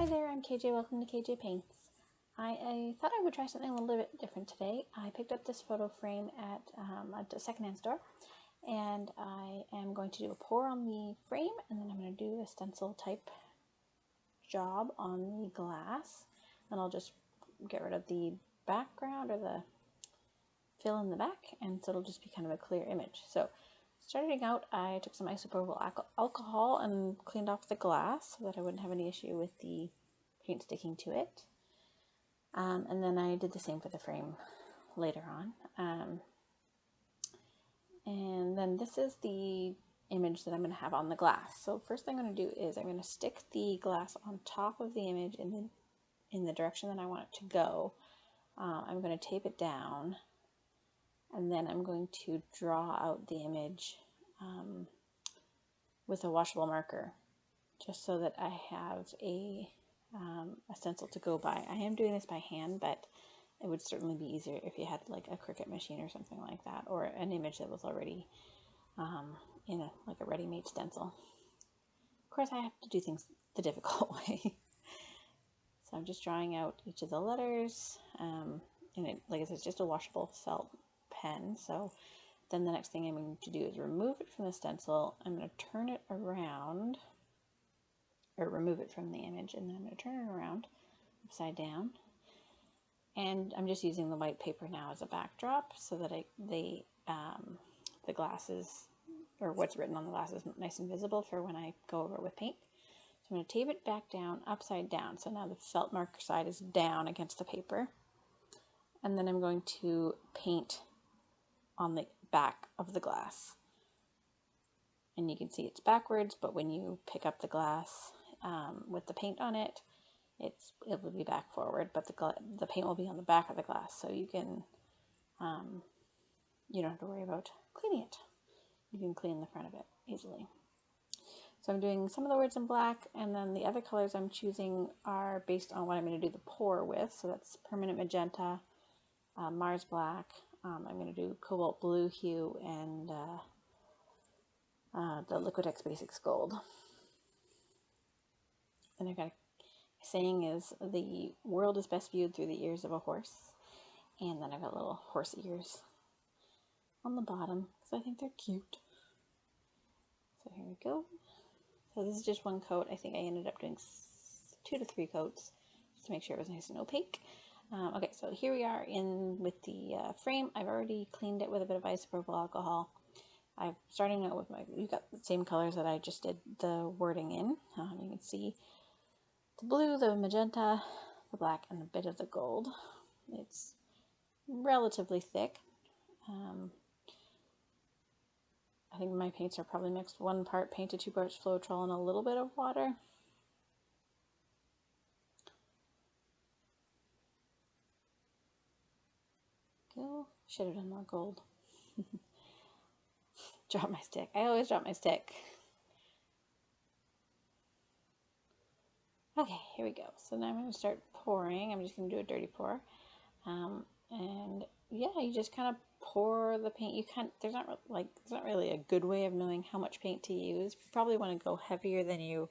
Hi there, I'm KJ. Welcome to KJ Paints. I thought I would try something a little bit different today. I picked up this photo frame at a secondhand store, and I am going to do a pour on the frame, and then I'm going to do a stencil type job on the glass, and I'll just get rid of the background or the fill in the back, and so it'll just be kind of a clear image. So starting out, I took some isopropyl alcohol and cleaned off the glass so that I wouldn't have any issue with the paint sticking to it. And then I did the same for the frame later on. And then this is the image that I'm going to have on the glass. So first thing I'm going to do is I'm going to stick the glass on top of the image in the direction that I want it to go. I'm going to tape it down, and then I'm going to draw out the image with a washable marker, just so that I have a stencil to go by. I am doing this by hand, but it would certainly be easier if you had like a Cricut machine or something like that, or an image that was already in a ready-made stencil. Of course, I have to do things the difficult way. So I'm just drawing out each of the letters, and it, like I said, it's just a washable felt pen. So then the next thing I'm going to do is remove it from the stencil. I'm going to turn it around, or remove it from the image, and then I'm going to turn it around upside down. And I'm just using the white paper now as a backdrop so that the glasses, or what's written on the glass, is nice and visible for when I go over it with paint. So I'm going to tape it back down, upside down. So now the felt marker side is down against the paper. And then I'm going to paint on the back of the glass. And you can see it's backwards, but when you pick up the glass with the paint on it, it will be back forward, but the paint will be on the back of the glass, so you can you don't have to worry about cleaning it. You can clean the front of it easily. So I'm doing some of the words in black, and then the other colors I'm choosing are based on what I'm going to do the pour with. So that's permanent magenta, Mars black. I'm going to do cobalt blue hue, and the Liquitex Basics gold. And I've got a saying is, the world is best viewed through the ears of a horse. And then I've got little horse ears on the bottom because I think they're cute. So here we go. So this is just one coat. I think I ended up doing 2 to 3 coats just to make sure it was nice and opaque. Okay, so here we are in with the frame. I've already cleaned it with a bit of isopropyl alcohol. I'm starting out with you've got the same colors that I just did the wording in. You can see the blue, the magenta, the black, and a bit of the gold. It's relatively thick. I think my paints are probably mixed 1 part painted, 2 parts Floetrol, and a little bit of water. Go. Should have done more gold. Drop my stick. I always drop my stick. Okay, here we go. So now I'm going to start pouring. I'm just going to do a dirty pour. And yeah, you just kind of pour the paint. You can't, there's not really a good way of knowing how much paint to use. You probably want to go heavier than you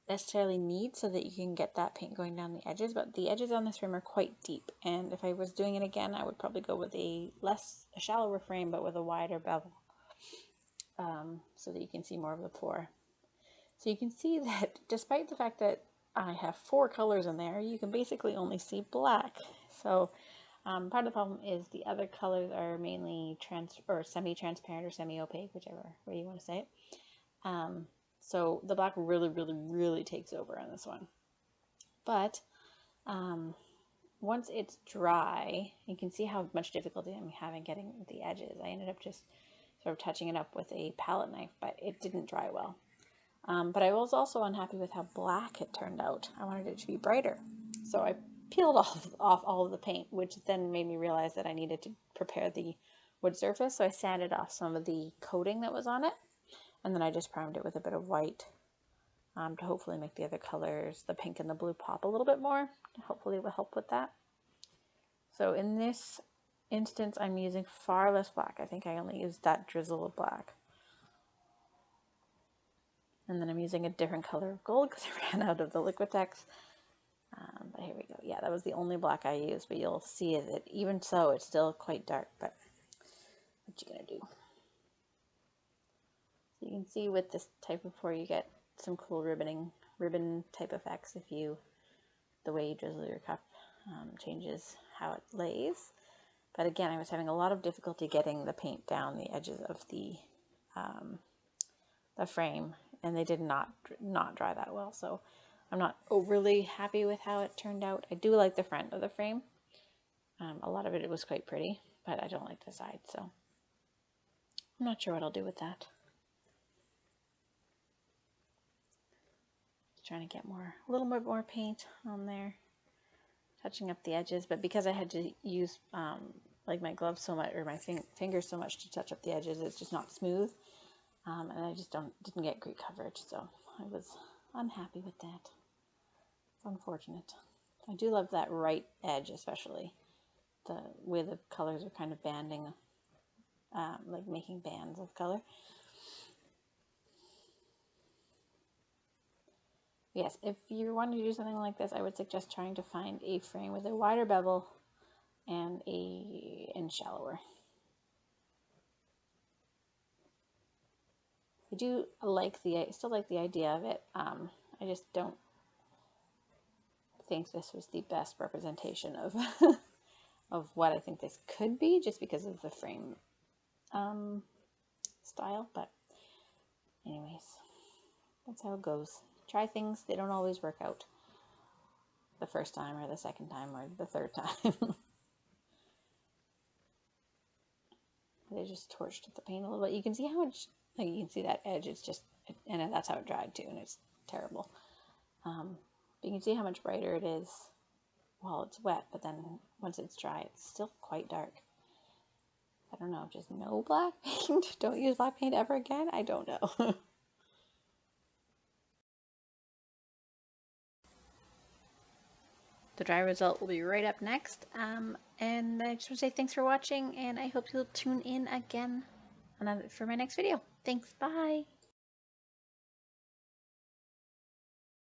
necessarily need so that you can get that paint going down the edges, but the edges on this frame are quite deep, and if I was doing it again, I would probably go with a shallower frame but with a wider bevel, so that you can see more of the pour. So you can see that despite the fact that I have 4 colors in there, you can basically only see black. So part of the problem is the other colors are mainly semi-transparent or semi-opaque, whichever way you want to say it. So the black really takes over on this one. But once it's dry, you can see how much difficulty I'm having getting the edges. I ended up just sort of touching it up with a palette knife, but it didn't dry well. But I was also unhappy with how black it turned out. I wanted it to be brighter. So I peeled off all of the paint, which then made me realize that I needed to prepare the wood surface. So I sanded off some of the coating that was on it, and then I just primed it with a bit of white to hopefully make the other colors, the pink and the blue, pop a little bit more. Hopefully it will help with that. So in this instance, I'm using far less black. I think I only used that drizzle of black. And then I'm using a different color of gold because I ran out of the Liquitex. But here we go. Yeah, that was the only black I used, but you'll see that even so, it's still quite dark, but what you gonna do? So you can see with this type of pour, you get some cool ribbon type effects if you, the way you drizzle your cup changes how it lays. But again, I was having a lot of difficulty getting the paint down the edges of the frame, and they did not dry that well. So I'm not overly happy with how it turned out. I do like the front of the frame. A lot of it was quite pretty, but I don't like the side, so I'm not sure what I'll do with that. Just trying to get a little bit more paint on there, touching up the edges. But because I had to use like my gloves so much, or my fingers so much to touch up the edges, it's just not smooth, and I just didn't get great coverage. So I was unhappy with that. It's unfortunate. I do love that right edge, especially the way the colors are kind of banding, like making bands of color. Yes, if you want to do something like this, I would suggest trying to find a frame with a wider bevel and shallower. I do still like the idea of it. I just don't think this was the best representation of of what I think this could be, just because of the frame style. But anyways, that's how it goes. Try things, they don't always work out the first time or the second time or the third time. They just torched the paint a little bit. You can see how much, like you can see that edge, it's just, and that's how it dried too, and it's terrible. But you can see how much brighter it is while it's wet, but then once it's dry, it's still quite dark. I don't know, just no black paint? Don't use black paint ever again? I don't know. The dry result will be right up next. And I just want to say thanks for watching, and I hope you'll tune in again for my next video. Thanks, bye!